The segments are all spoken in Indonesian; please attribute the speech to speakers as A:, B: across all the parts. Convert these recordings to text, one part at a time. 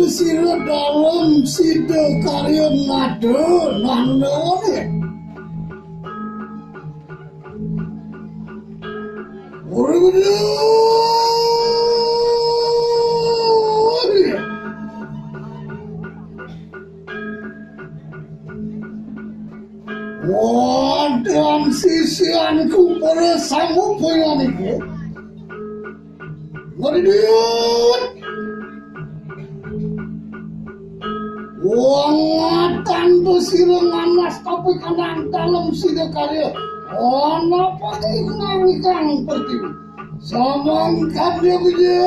A: sira dalam sida karya nada nandone dalam sisianku pada sanggup pengen ini ngeriut wangatan bersirah nganas tapi kanang dalam sida karya ana pati kenang pertiwi samang karya bija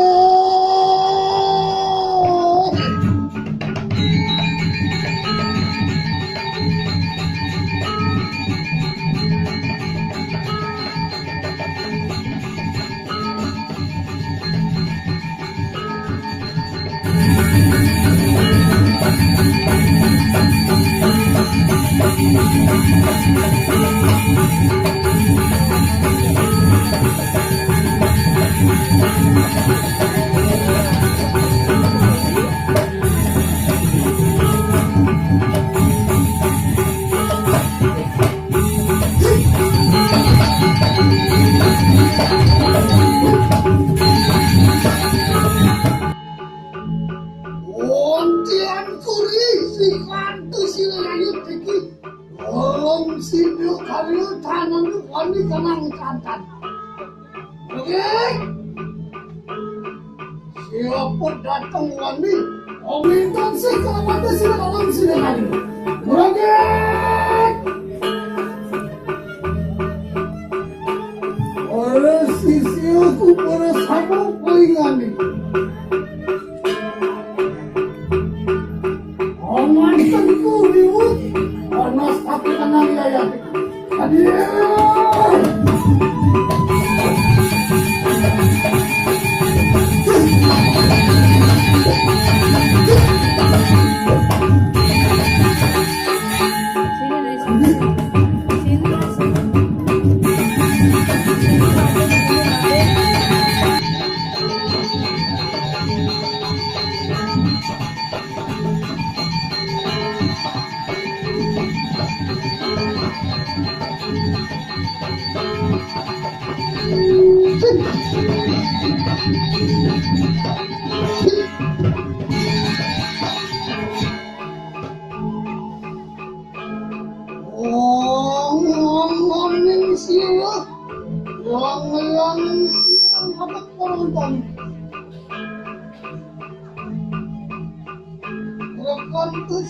A: siapa datang wani omintan sekawan sila dalam sila hari Muraget oleh sisi aku pada sama poingani aman tentu riwut anas tapi tenang ya hadir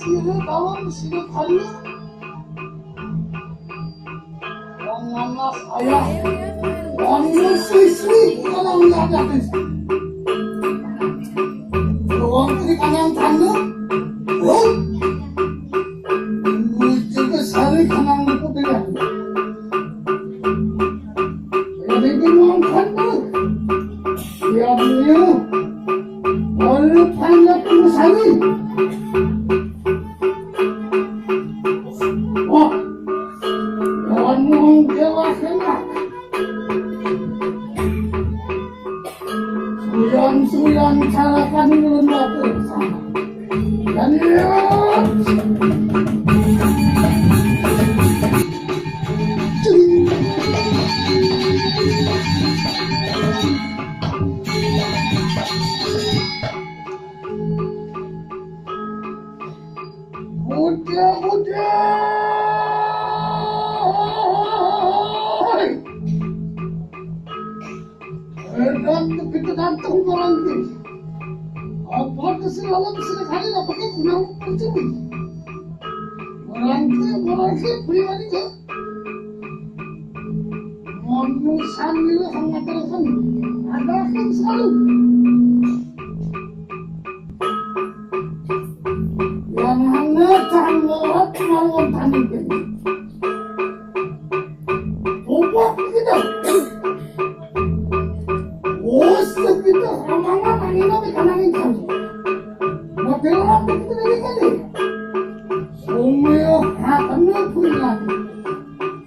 A: sila dalam sila karya orang anak ayah orang siswi kalau nggak ada orang kiri kanan tanda muncul besari kanan putih jadi gimana tanda ya beliau oleh tanda besari Suyan carakan lembah bersama dan muda begitu gantung orang ini apa kesalahan sekali lah pakai guna pencuri orang ini pribadi kan manusia ini sangat terasa ada kan selalu yang hangat hangat malam tani ini ubah kita kita orang-orang ini nabi kanangin kami modelan begitu dari kali semua haknya punya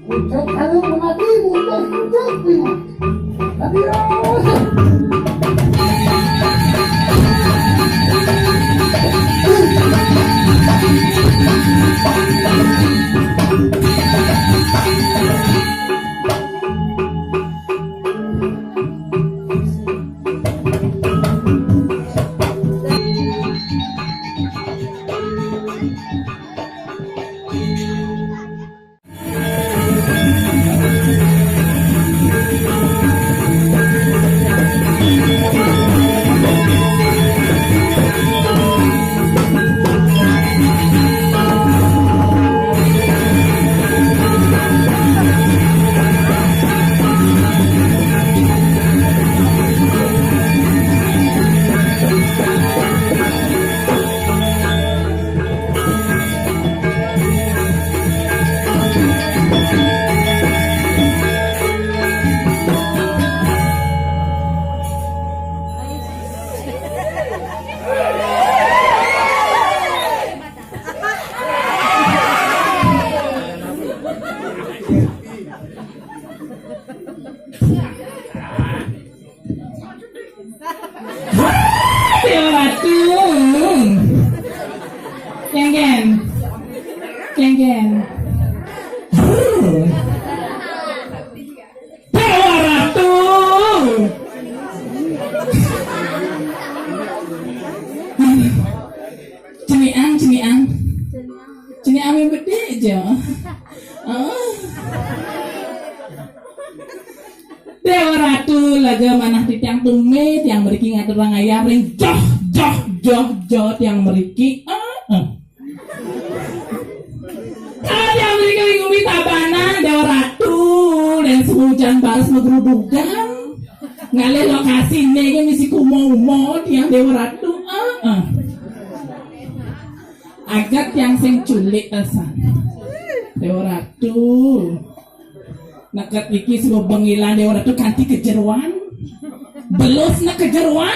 A: ucap kalau mati udah punya tapi
B: Dewa Ratu. Ceniang yang gede aja. Dewa Ratu laga manah titiang tumit yang meriki ngatur orang ayam ring joh yang meriki yang meriki ngumi tabana Dewa Ratu dan sehujan baras megrudugan ngalih lokasi ini misi kumo yang Dewa Ratu agak yang sing culik asan Dewa Ratu nakat iki sebuah bengilan Dewa Ratu kanti kejeruan belus na kejeruan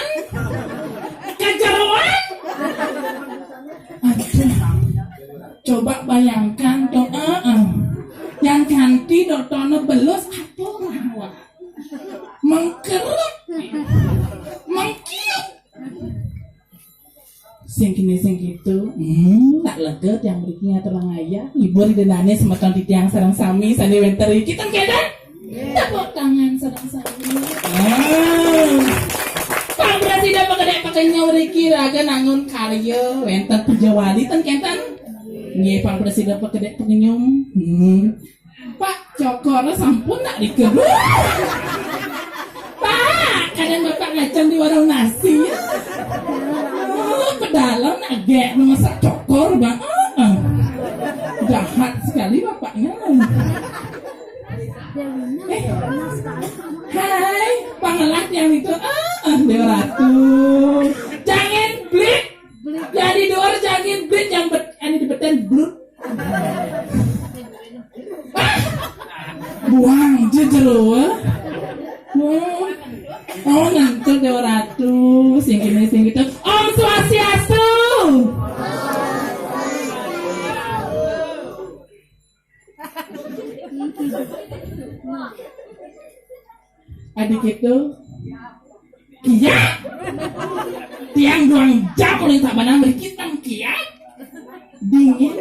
B: aduh coba bayangkan dong yang kanti dotono belus atau rawa mengkerut mengkiuk sing gitu tak leget yang berikutnya terang ayah libur denane semeton di tiang sarang sami sandi winter iki teng kedan tepuk tangan sarang sami Pak Presiden pakai nyauriki raga nangun karya winter pejawali teng kedan nggih Pak Presiden pakai penyenyum Pak Cokor sampun tak dikebu Pak kadang Bapak ngacem di warung nasi pedalam agak memasak cokor bang jahat sekali bapaknya hai pangelat yang itu Dewa Ratu jangan blit jadi luar jangan blit yang ini dibeten blut buang jujur oh ngantuk Dewa Ratu sing gitu Om Swastiastu adik itu kia tiang doang jam oleh tak banang berkitang kia dingin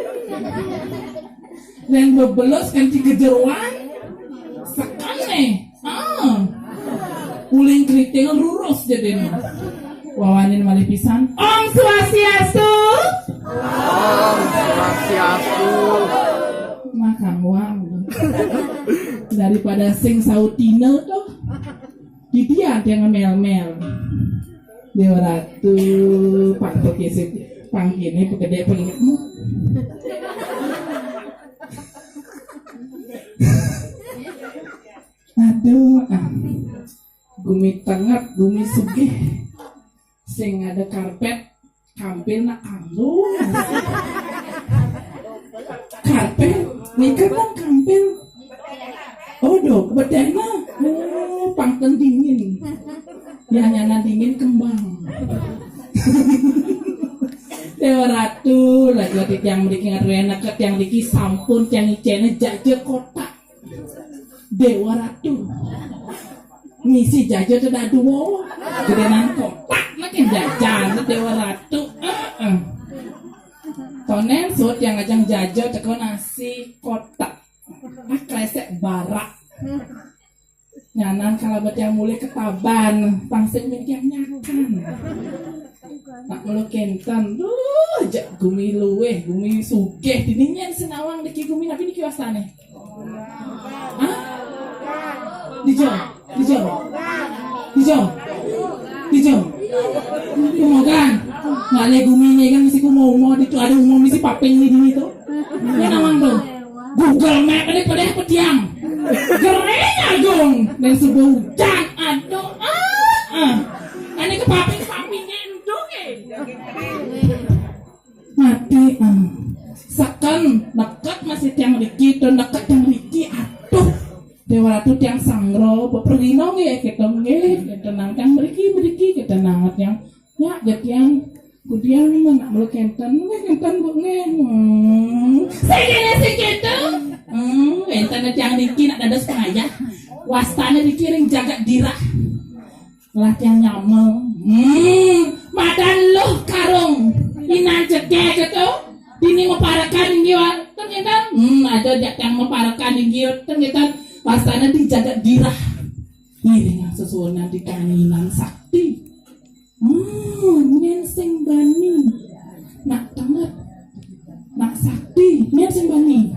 B: dan bebelos kan di kejeruan sekane uling keriting lurus jadi wawanin malih pisan Om Swastiastu
C: Om Swastiastu
B: makan uang daripada sing sautina tuh di dia yang mel-mel Dewa Ratu Pak Pekisi pangkini pegede pengingatmu aduh gumi tengah gumi sugih sing ada karpet kampil nak kambung karpet nikah kan kampil do bedana pangten dingin ya nyana dingin kembang Dewa Ratu lagi yang memiliki ngarena ket yang diki sampun yang icene jaje kotak Dewa Ratu ngisi jaje tidak duo gedenan kotak makin jajan Dewa Ratu tonen sud yang ngajang jaje teko nasi kotak kresek barak nyanan kalabat yang mulai ketaban pangsit yang nyakan nak melu kenten jak gumi luweh gumi sugih dininyen senawang diki gumi nabi niki wasane dijo kumogan ngale gumi nih kan mesti kumo itu ada umum mesti paping nih di itu ya nawang tuh Google Map ini pada pediam gerenya dong dan sebuah hujan aduh ini kepaping-papingnya itu mati sekan dekat masih tiang Riki dan dekat tiang Riki aduh Dewa Ratu tiang sangro beperginong ya kita tenang tiang Riki kita nangat yang ya jadi yang kemudian nak melu kenten bungen segitu enten tiang Riki nak dados kaya wastane dikiring jaga dirah lah tiang nyamel madan luh karung inan cekek gitu dini meparakan jiwa ternyata ada yang memparakan inggil ternyata pastana dijaga dirah ngiring sesuatu di kaninan sakti nyensing bani nak banget nak sakti nyensing bani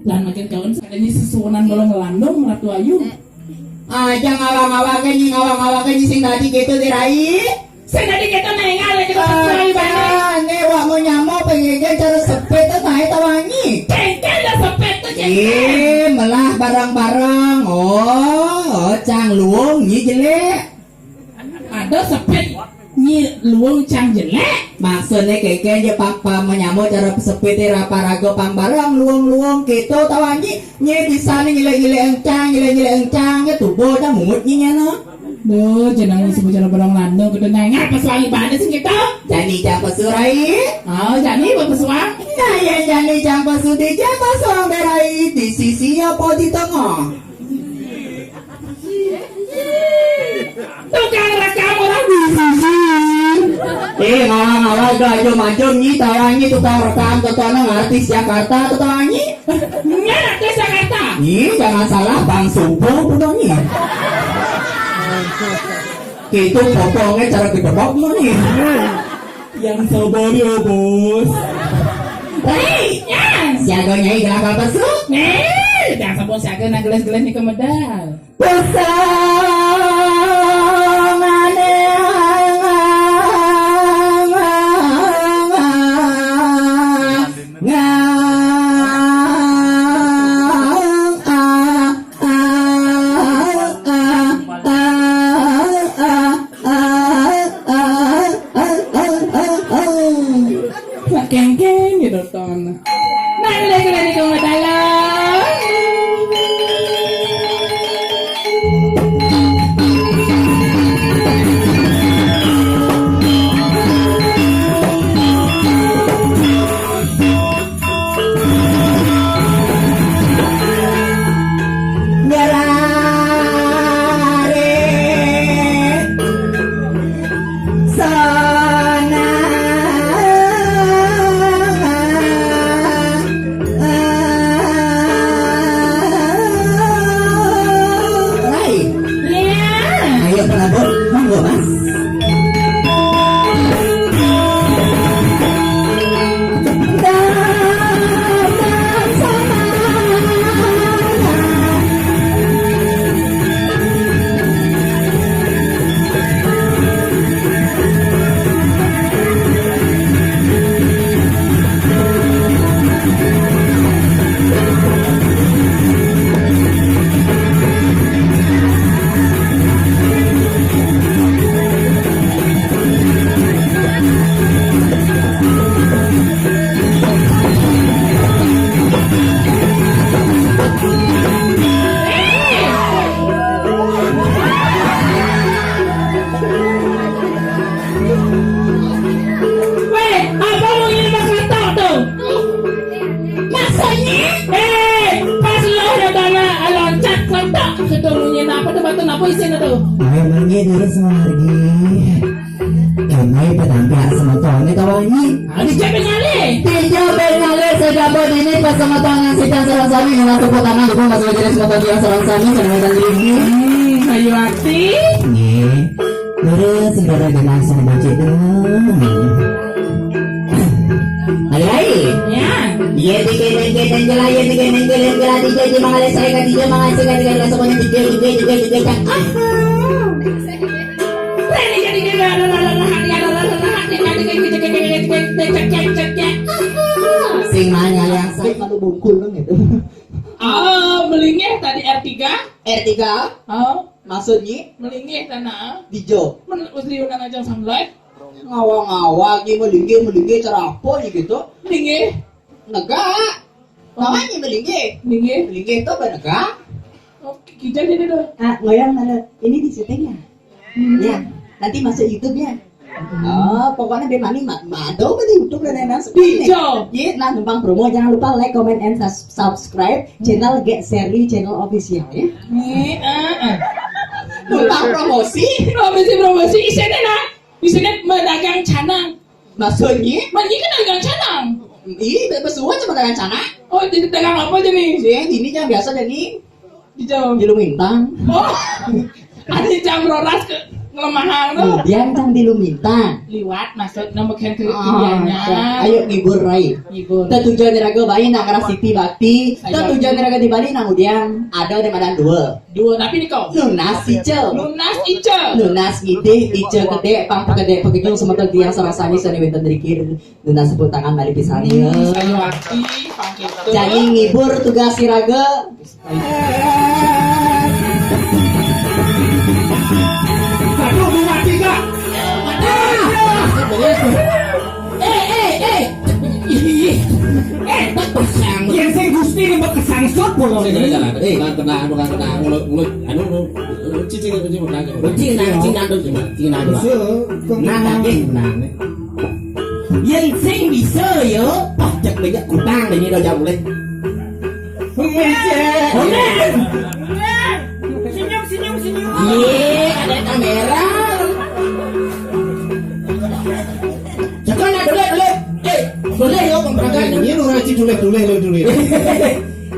B: lan makin kawan sekadanya sesuanan bolong ngelandong Ratu Ayu
D: aja ngawang-ngawang sing tadi gitu dirai.
B: Sing tadi kita nengal kita sekali banget.
D: Wah mau nyamuk pengen cara sepet tuh naik tawangi.
B: Cengkel dah sepet tuh cengkel.
D: Melah barang-barang. Oh, cang luung nyi jelek.
B: Ada sepet nyi luung cang jelek.
D: Maksudnya keke aja papa menyamuk cara sepet raparago pambarang luung-luung gitu tawangi. Nyi bisa nih gile-gile encang ya tubuh dah mumut nyinya no.
B: Duh, jenang disebut cara barang landung kudu nengal pas wangi banget sih kita.
D: Jani jang pesurai.
B: Oh, jadi apa pesuang?
D: Nah, jani jang pesudi jang pesuang berai di sisi apa di tengah.
B: Tukang rekam orang
D: ngawal maju nyi tawangi tukang rekam ketuanan artis Jakarta tawangi.
B: nggak ke Jakarta.
D: Jangan salah Bang Subuh tawangi. Itu potongnya cara gedebok nih.
B: Yang sabar ya bos.
D: Hei, siagonya ikan apa sih?
B: Jangan sabun siaga nang gelas-gelas nih kemedal. Keng-keng gitu ton. Nah, gelas-gelas nih kemedal. Apa isinya tuh?
D: Ayo mangi dulu semua lagi. Kami pedangga sama tuannya kawannya.
B: Di jepeng nyale.
D: Tiga benale sedapat ini pas sama tangan sidang serang sami dengan tepuk tangan dukung masuk jenis motor dia serang sami dengan tinggi.
B: Ayo akti.
D: Nih, terus segera dengan sama bocil Ayo ayo.
B: Ya.
D: Iya tiga jela ya tiga tiga mangal saya kan tiga mangal saya kan semuanya tiga kan. Sing mana yang saya kalau bungkul kan gitu.
B: Oh, melingeh tadi R3.
D: R3.
B: Oh,
D: Maksudnya
B: melingeh tanah.
D: dijo.
B: Usliunan aja samlai.
D: Ngawang-ngawang ini melingge cara apa gitu.
B: Melingeh.
D: Negak. Namanya melingge. Melingge itu apa negak?
B: Oh, kita jadi tuh.
D: Ngoyang ada. Ini di syutingnya. Ya, nanti masuk YouTube ya. Oh, pokoknya bemani mado di YouTube dan enak seperti ini. Nah, numpang promo jangan lupa like, comment, and subscribe channel Get Serly channel official ya. Numpang promosi
B: Isinya nak. Isinya mendagang canang.
D: Maksudnya?
B: Bagi kan dagang canang.
D: Ih, besuan cuma dengan cana.
B: Oh, jadi dagang apa aja nih?
D: Ini yang biasa jadi
B: Hijau.
D: di Lumintang.
B: Oh, ada jam roras ke ngelemahan tuh.
D: Kemudian kan di Lumintang.
B: Liwat masuk nomor ke dianya.
D: Ayo ngibur rai.
B: Ngibur.
D: Tujuan diraga bayi nang karena Siti Bakti. Tujuan diraga di Bali nang kemudian ada di mana dua.
B: Dua tapi nih kau.
D: Lunas ijo.
B: Lunas hijau.
D: Lunas gede, ijo gede, pang gede, pegejung semata dia sarasani sani winten drikir. Lunas sepuluh tangan balik pisani.
B: Saya wakti panggil.
D: Jadi ngibur tugas siraga.
B: Satu, dua, tiga. Pasang. Yang saya gusti ini berkesan sot polo ini.
C: Tenang, mulut, anu, cicing,
E: Yang sing bisa yo, pajak banyak kutang dari ini jam mulai. Senyum. Iya, ada kamera. Sekarang boleh yo pemeragaan.
C: ini lu ngaji dule.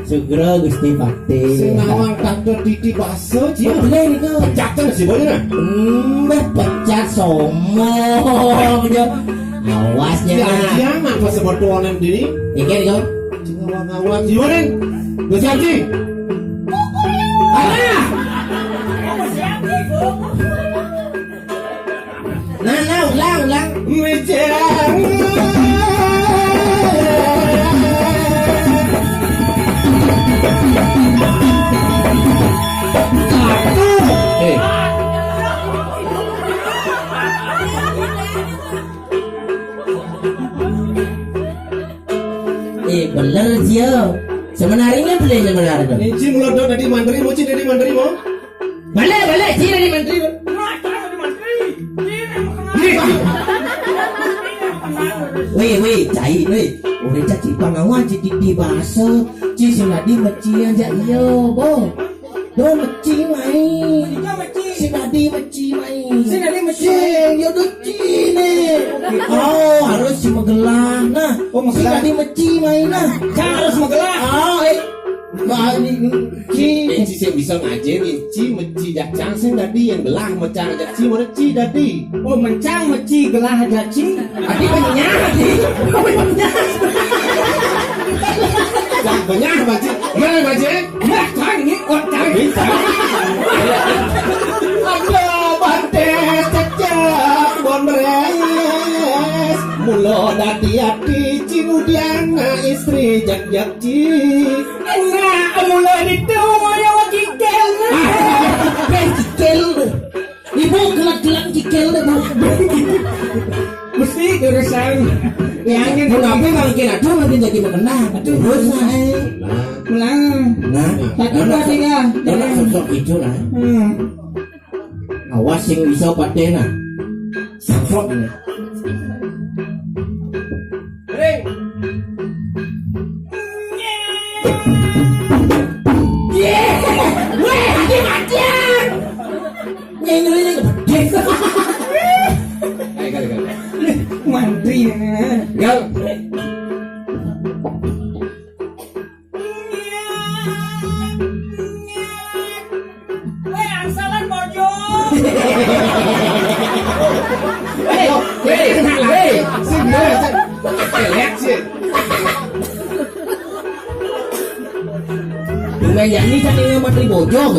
E: Segera Gusti Bakti.
C: Senawang tante Titi Baso, Ci.
E: Boleh nih kau.
C: Pecahkan sih boleh.
E: Pecah sombong yo. Awasnya kan.
C: Jangan pas sepertuanan diri.
E: Ikan kau.
C: Ngawang gimana? Gusti Haji.
E: Ulang. Bener dia. Sebenarnya boleh sebenarnya.
C: Ci mulai dari mandiri mau Ci dari mandiri mau.
E: Boleh Ci dari menteri. Weh, cai, udah jadi pangawan jadi di bahasa, ci sinadi mecian aja iyo, bo, do meci main, sinadi meci main, yo do ci nih, oh harus si Magelang, nah, sinadi meci main nah, harus Magelang,
C: Ci sih bisa ngajarin Ci meci jacang sing dadi yang gelah mecang aja Ci mana Ci dadi.
E: oh mencang meci gelah aja ci, adi banyak,
C: Banyak baca. Mana baca?
E: nah kan ini otak
C: Bisa.
E: Aduh, bantes cecak bon beres.
C: Mulo dadi ati Ci kemudian istri jak Ci.
E: Enggak, mulai itu mau kikel. Kikel. Ibu gelak-gelak kikel deh. Mesti urusan yang kenapa makin ada makin jadi mengenang. Terus nah, satu dua tiga. Jangan sosok hijau lah. Awas yang bisa patena. Sosok ini. Weh, hati macan. Ini gede. Mantri.
C: Gal.
E: Dengan yang ini kan ini Menteri Bojong.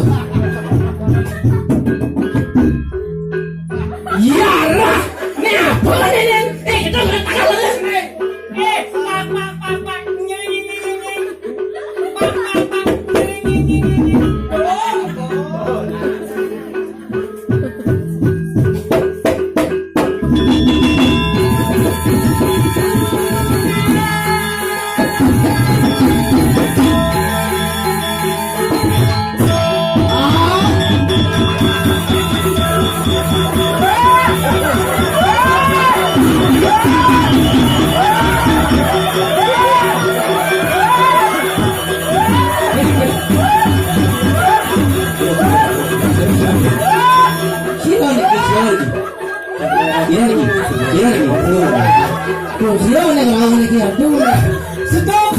E: Ya lah, ini apa ini? Kita nggak tahu. Aduh, siapa yang ngelawan lagi? Aduh.
B: Stop.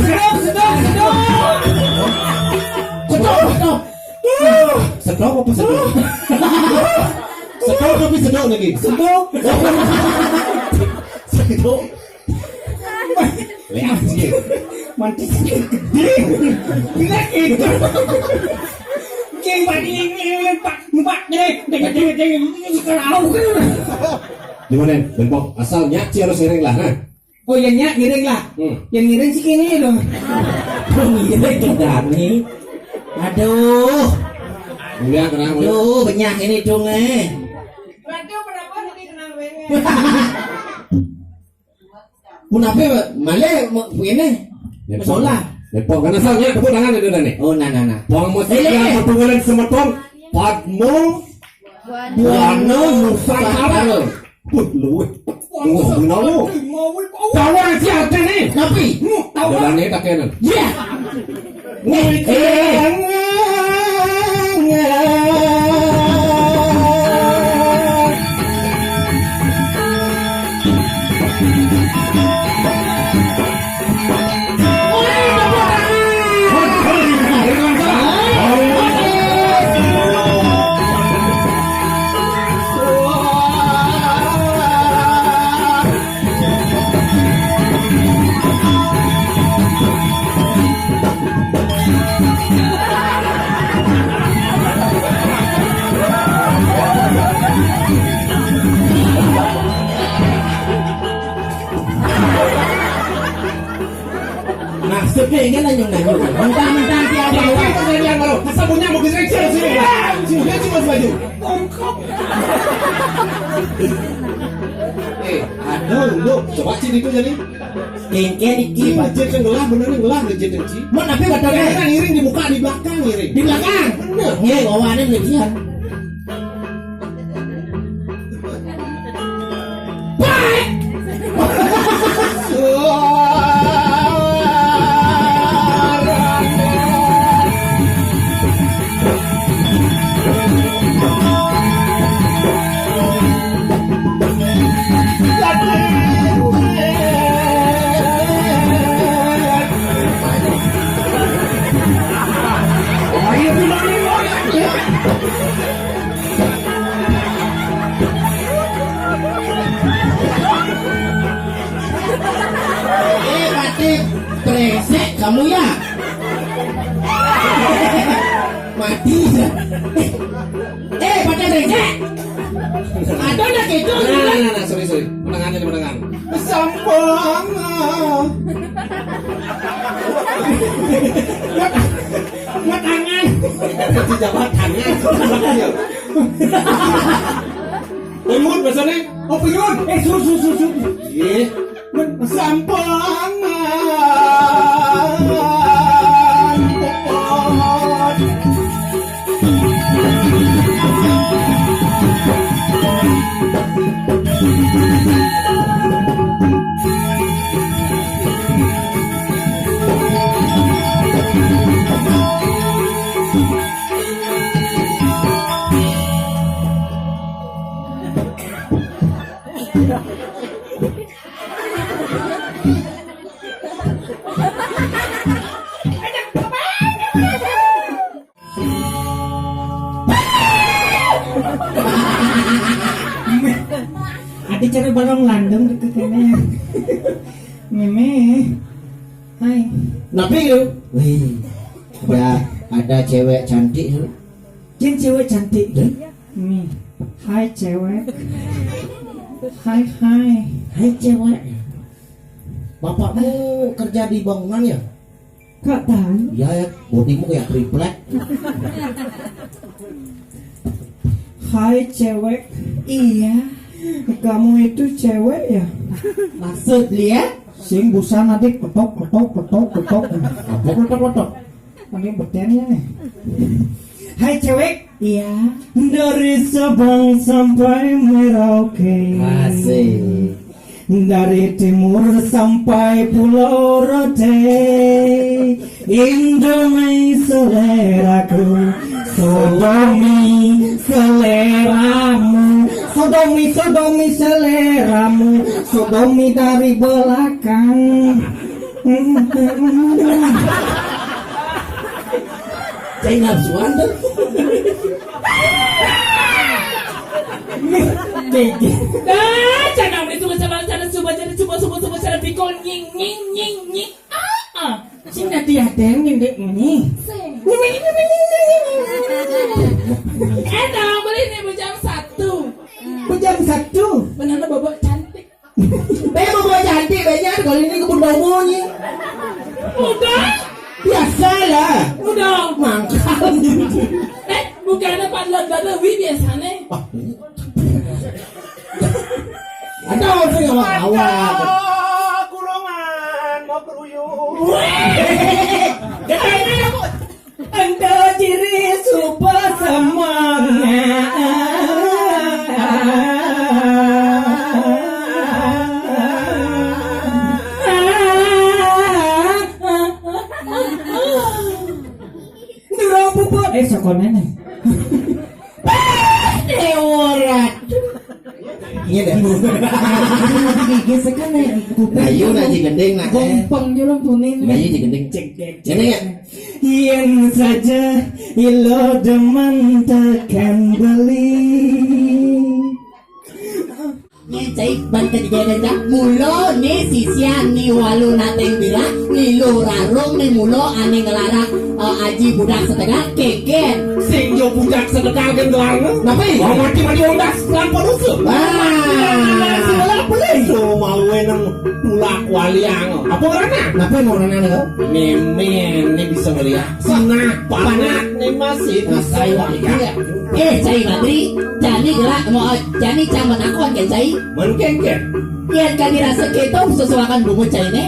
C: Sedok apa sedok? Sedok tapi sedok lagi.
B: Sedok.
C: Sedok. Lihat sih.
B: Mantis gede. Bila gitu. Keng badi pak kalau
C: Di mana? Bempok asal nyaci harus sering lah. Nah.
B: oh ya nyak ngiring lah. Yang ngiring sih kini loh.
E: Ngiring kita nih. Aduh.
C: Enggak kenapa?
E: Aduh, banyak ini dong
B: Radio berapa nanti kenal banget.
E: Kenapa malah ini? Masalah.
C: Bempok kan asalnya tepuk tangan itu nih.
E: Oh, nah.
C: Pong musik pertunjukan semeton Padmo Buana Nusantara. Lu tahu siapa nih?
E: Tapi,
C: Tahu nih tak kenan.
E: ya. Maksudnya ini nanyung. Mentang-mentang tiada
C: Yang baru, asal punya mau bisa kecil sini. Dia cuma baju. Aduh, lu coba sini itu jadi.
E: kengken iki.
C: Budget kan bener budget sih.
E: Mun apa
C: Kita
E: batone?
C: ngiring di muka di belakang ngiring.
E: Di belakang. Nggih, wawane mlebihan. Batik brengsek kamu ya. Mati ya. Batik brengsek. Ada nak itu.
C: Nah, sorry. Menangan.
E: Sampang.
B: Tangan.
C: Di jabatannya. Puyun biasanya.
B: Oh puyun. Susu.
C: Iya.
E: Sampang.
B: Adik cari barang landeng deket kene. Meme. Hai.
E: Napi lu? Wih, ada cewek cantik lu.
B: Jen cewek cantik. Nih. Hai cewek. Hai.
E: Hai cewek. Bapakmu kerja di bangunan ya?
B: Kak tahu.
E: Ya, bodimu kayak triplek.
B: Hai cewek. Iya. Kamu itu cewek ya?
E: Maksud dia?
B: Sing busan adik petok.
E: Apa kotok?
B: Ini betennya nih. Hai cewek. Iya. Dari Sabang sampai Merauke.
E: Asik.
B: Dari timur sampai Pulau Rote, Indomie seleraku, Sodomi seleramu, Sodomi
E: Sodomi seleramu, sodomi dari belakang.
C: Cai nafsuan tuh.
B: Jangan itu bersama cara coba cara pikul nying.
E: Sing Nadia dengin dek ini.
B: Enak beli nih jam 1.
E: Jam 1.
B: Benar bobok cantik.
E: Mau bawa cantik banyak kalau ini kebun baunya.
B: Udah.
E: Biasa lah.
B: Udah.
E: Mangkal.
B: Bukannya padlon Badawi biasanya.
E: Ada orang yang awak.
C: Kurungan mau keruyuk.
E: Anda ciri super semangat. Durang puput. Sekolahnya. Deworat. Iya dah. Gigi sekali.
C: Ayo naji gendeng nak.
E: Gompang julang tunin.
C: Ayo naji gendeng cek. Gendeng ya.
E: Yang saja ilo demen tekan beli.
D: Ni cai banten jaga mulo ni sisian ni walu nateng bila ni lurarung ni mulo ane ngelarang aji budak setengah keket.
C: Sing yo budak sedekah kan gelang.
E: Napi?
C: Mau mati ondas lampau rusuk.
E: Sila boleh.
C: So mau enang tulak waliang. Apa orangnya?
E: Napi mau nanya nih?
C: Memen ni bisa melihat. Sina panat ni masih masai waliang.
D: Cai Badri jani gerak mau jani camat akon kan cai.
C: Menkengket.
D: Yang kan dirasa kita sesuaikan bumbu cai ne.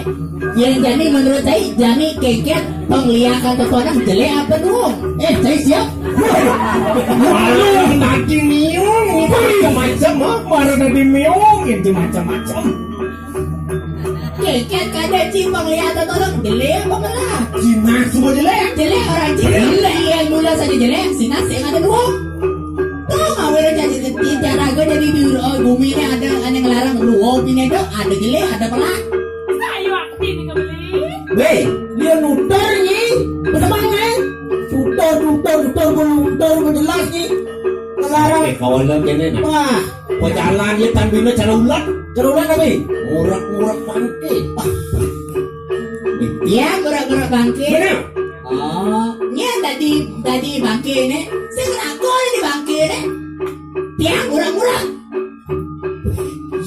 D: Yang jani menurut cai jani keket pengliakan tetuanan jelek apa dong? Cai siap.
C: Malu nanti miung itu macam
E: Baru tadi meong itu macam-macam.
D: Keket kada ci pengliakan tetuanan jelek apa malah?
C: Cina semua jelek.
D: Jelek orang jelek yang mula saja jelek sinas yang ada dua. Tahu nggak wira jadi cara gue jadi di bumi ini ada yang ngelarang luau ini ada jelek ada pelak.
B: Saya waktu ini kembali.
E: Weh, dia nutar ni. Bagaimana? Tutor menjelas ni. Melarang.
C: Kawan lah kene nak.
E: Wah,
C: Jalan dia tanbina cara ulat.
E: cerulan Napi.
C: Murak bangke.
D: Ya gerak-gerak bangke.
C: Benar.
D: Oh, nya tadi bangke ini. Saya aku di bangke ini. Tiang murah-murah.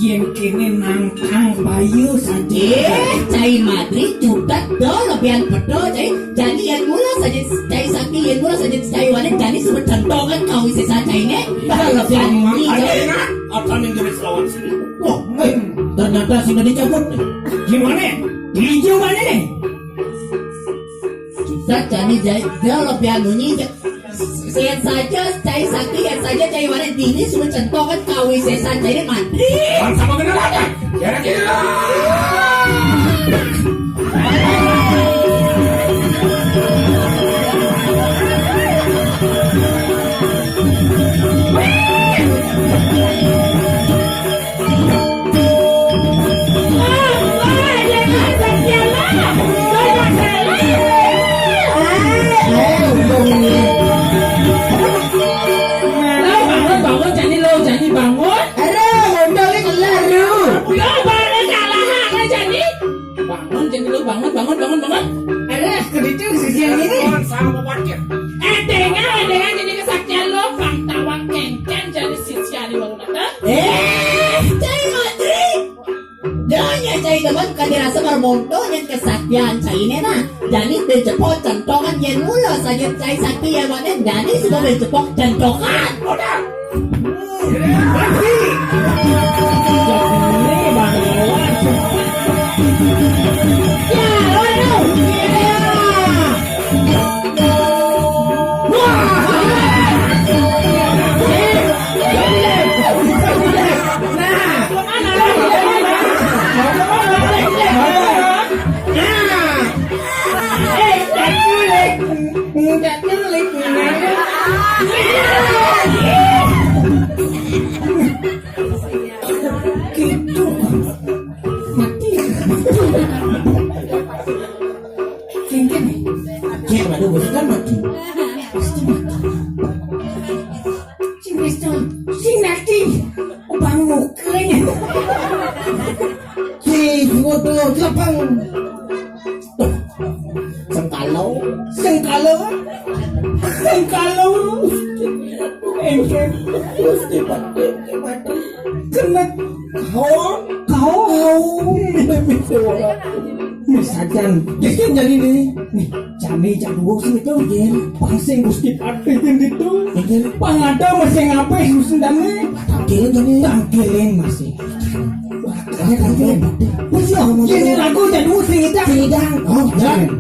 E: Yang kini nangkang bayu saja.
D: Cai Madrid juta do lebihan pedo cai. Jadi yang mula saja cai sakti yang mula saja cai wadah jadi sebut tentongan kau sisa cai ne. Lebihan ni
C: Ada
D: cai.
C: enak. Apa yang jenis lawan sini?
E: Wah, ternyata sudah dicabut nih. Gimana? Hijau mana nih?
D: Juta jadi do lebihan bunyi. Yang saja cai sakti yang saja cai wadah ini sebut tentongan kau sisa cai ne Madrid.
C: Sama kenal aja. Kira-kira.
B: Bangun jadi bangun.
E: Ada modalnya kelar lu.
B: Lo bangun kalah jadi. Bangun jadi lo bangun.
E: Ada keditu sisian ini.
C: Sama parkir.
B: Dengan jadi kesaktian lo pantawang kengken jadi sisian di bangunan.
D: Cai Madrid. Doanya cai teman kan dirasa bermondo yang kesaktian cai ini nah. Jadi bercepot centongan yang mula saja cai sakti yang mana jadi sudah bercepot centongan.
E: Sing nanti bang mukanya. Si foto lapang. Sengkalo. Engkau Gusti Pati mati. Kena kau memikirkan. Misalkan, jadi nih jami jago sing itu gen, pasing Gusti Pati itu. Pangada masih ngapain sendane? Tangkilen masih. Ini lagu jadi sidang. Oh, jangan.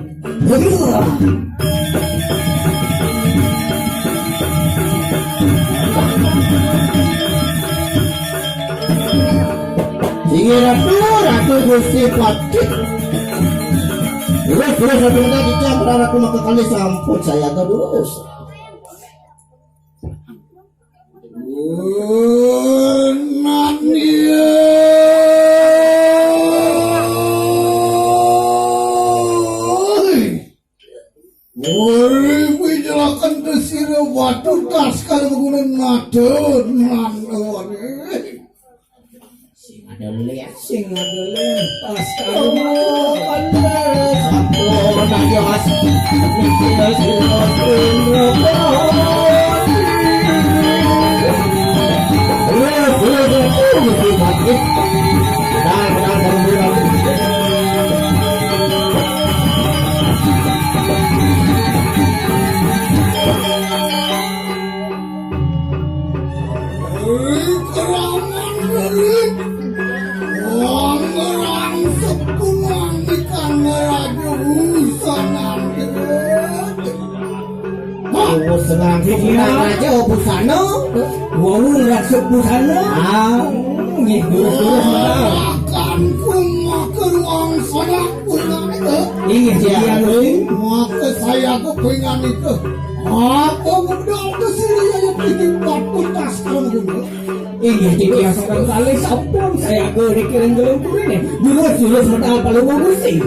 E: Ratu Gusti Pati. Terus satu lagi kita berharap rumah kekali sampun saya terus.
A: Bicarakan desire batu tas kalau menggunakan madon.
E: Ada lihat sing ada lihat tas kalau nanti mas kita
A: senang
E: aja busana wow rasuk busana gitu
A: akan kumah ke ruang sana pulang itu
E: iya dia
A: maka saya kepingan itu apa modal ke sini yang bikin batu tas kalau gitu
E: iya dia sekali sampun saya ke dikirim ini dulu modal paling bagus sih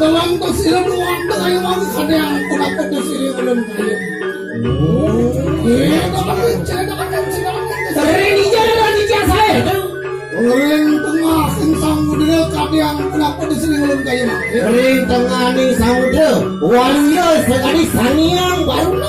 A: Dalang tersirat wanda kayo mga kadang kunapot na sila ulam kayo. Ring tengah sing samudra kadang kunapot na sila ulam kayo.
E: Ring tengah ning samudra waluyo sekali sangiang baru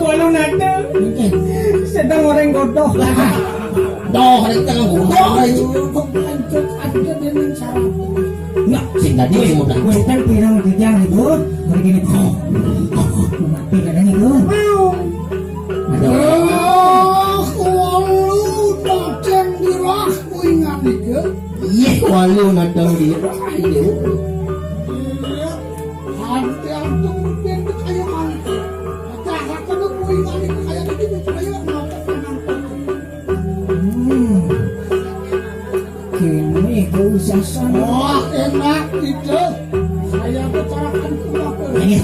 B: Walau nada sedang orang godoh
E: doh ring tengah doh nggak sing tadi mudah
B: gue kan pirang kerjaan itu begini mati kadang itu
A: Walu datang dirah kuingan itu.
E: iya walu nadang dirah itu
A: Hati antum bentuk kayu mantu. Cahak kena kuingan itu kayak begini kayu
B: kini keusasan
A: wah enak itu. Saya bicarakan ke bapak.
E: ini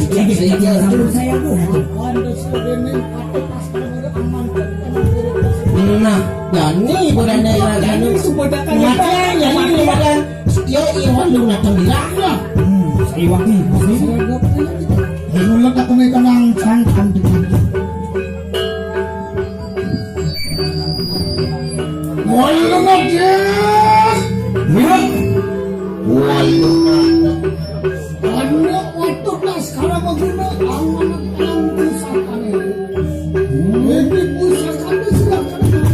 E: saya tinggal sambut saya tuh. Nah, jadi bukan daerah gani makanya ini bukan yo iwan lu natang dilakna. Saya waktu
A: Mulut aku ni kanang sangkan dengan walu majis walu anak waktu kelas sekarang begini anak pusaka ini pusaka itu sudah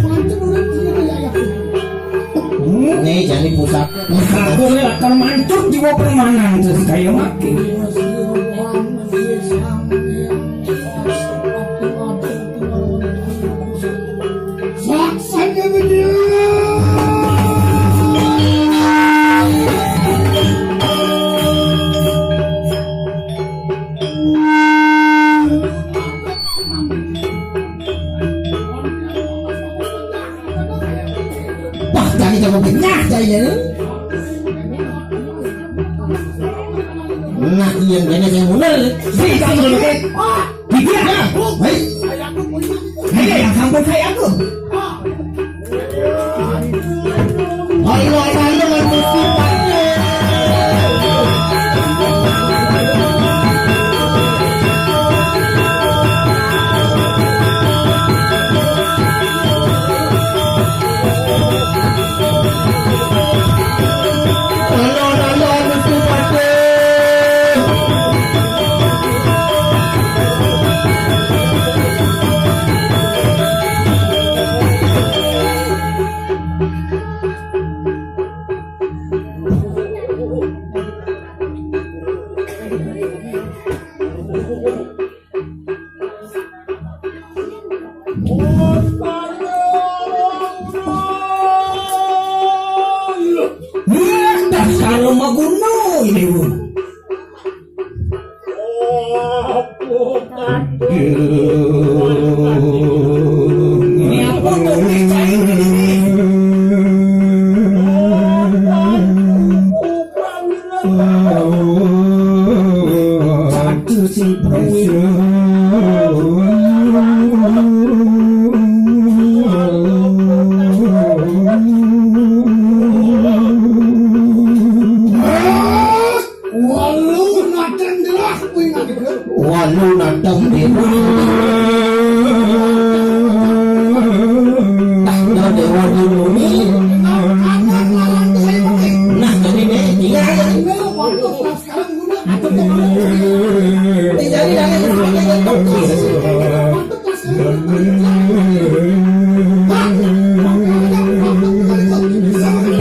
A: macam orang tidak ya
E: nih jadi pusaka boleh akan mancung jiwa permanen terus kayak makin
A: saksanya begini
E: wah jadi jago kenyang jadinya nah iya jadi yang benar sih kamu dulu kan dia hei yang sambut saya aku Allah saya mengusipannya kalau maguno ini bu ini apa satu si walu natang di nah dewa dulu nih nah jadi deh dia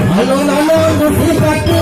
E: halo halo musibatu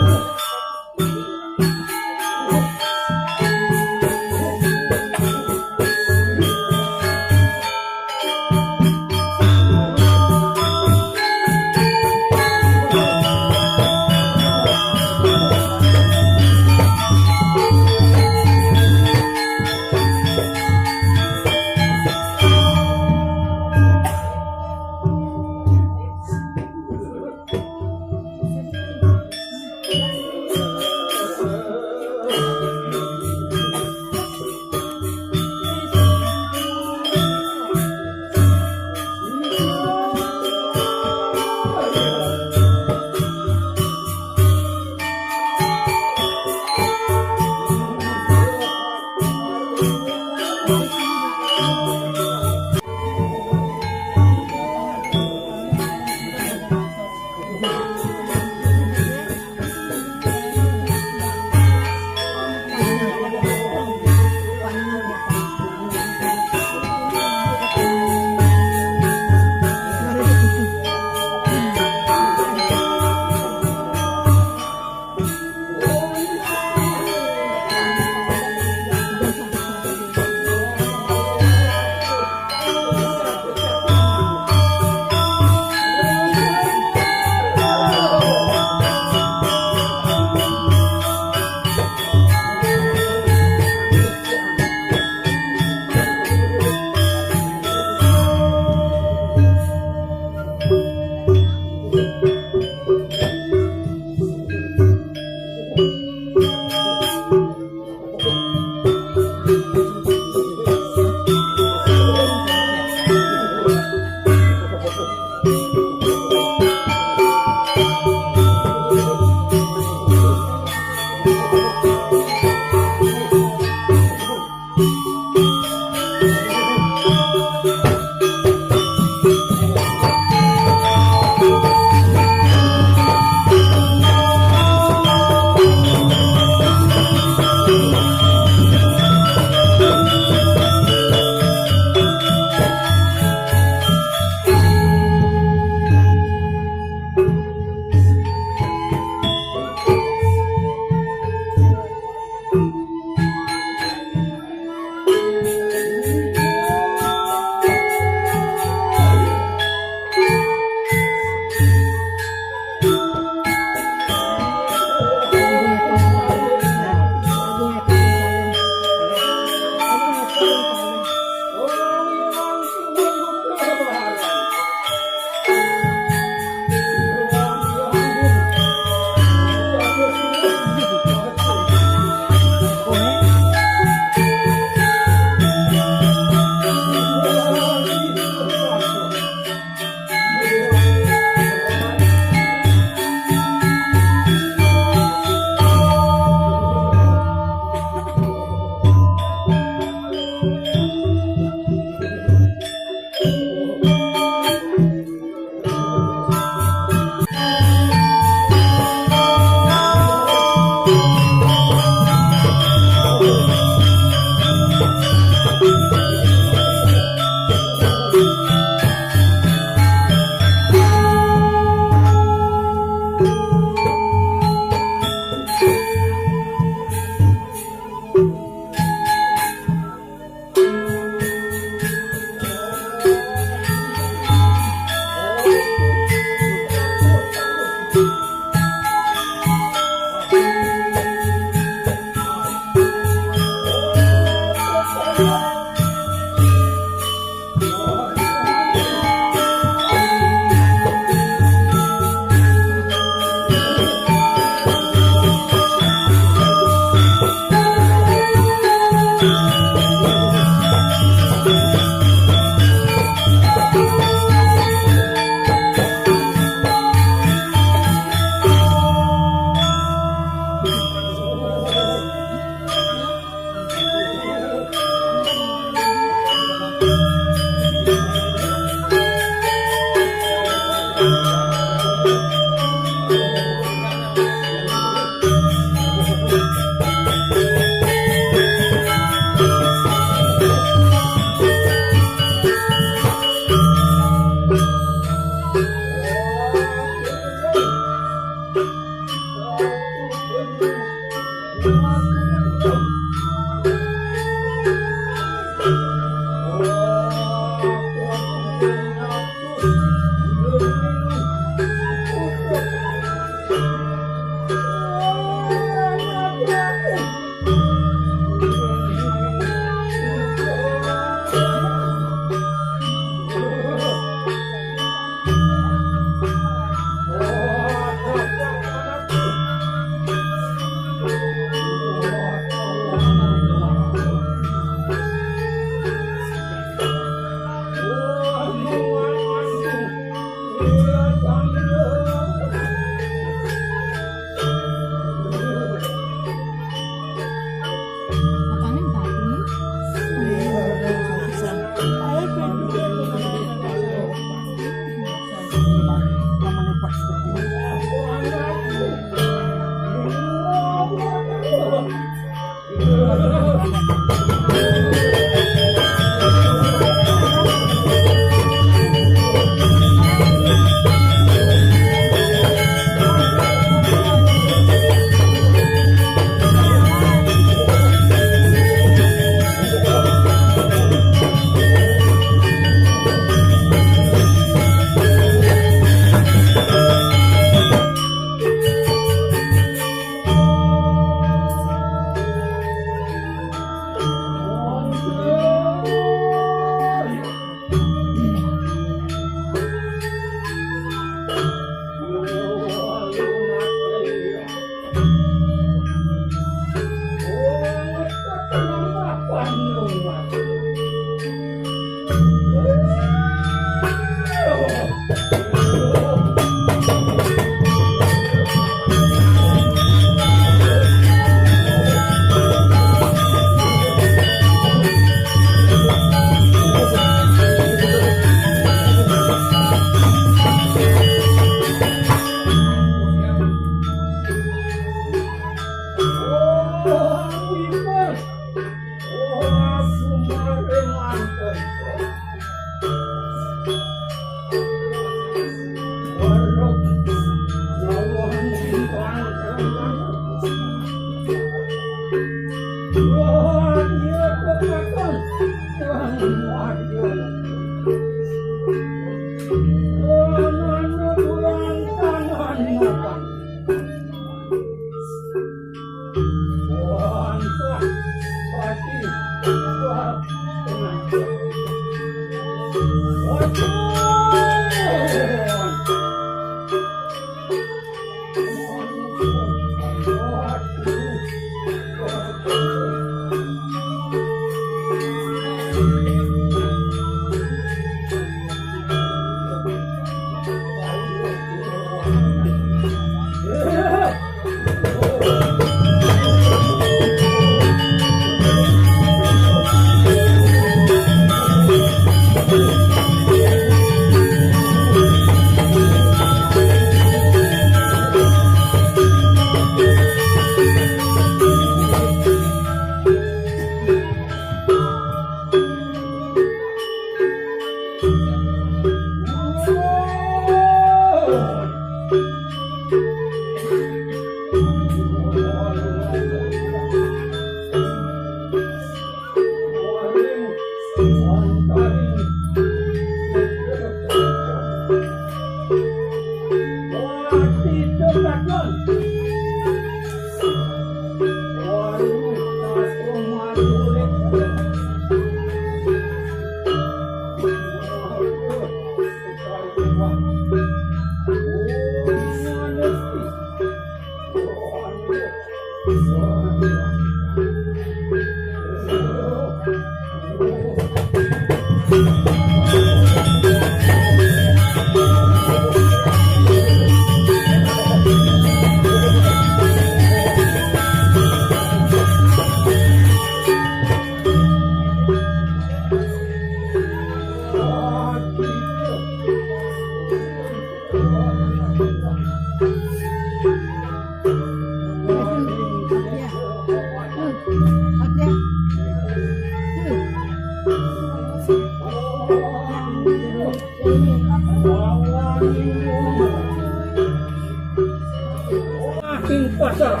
F: pasar.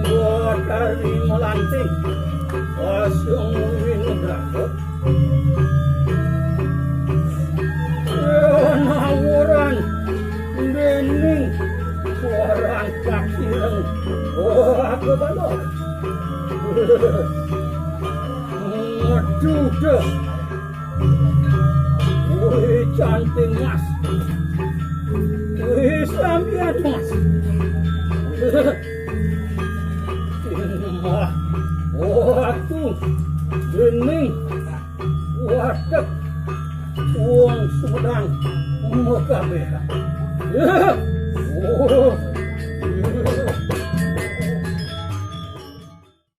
F: Buat dari melanting, pasung windragot. Nawuran, bening, suarang kakireng, aku balok. Aduh, dah. Wih, cantik mas. Wih, sampian mas. Wah, waktu bening, wadak, uang sedang muka beha. Oh,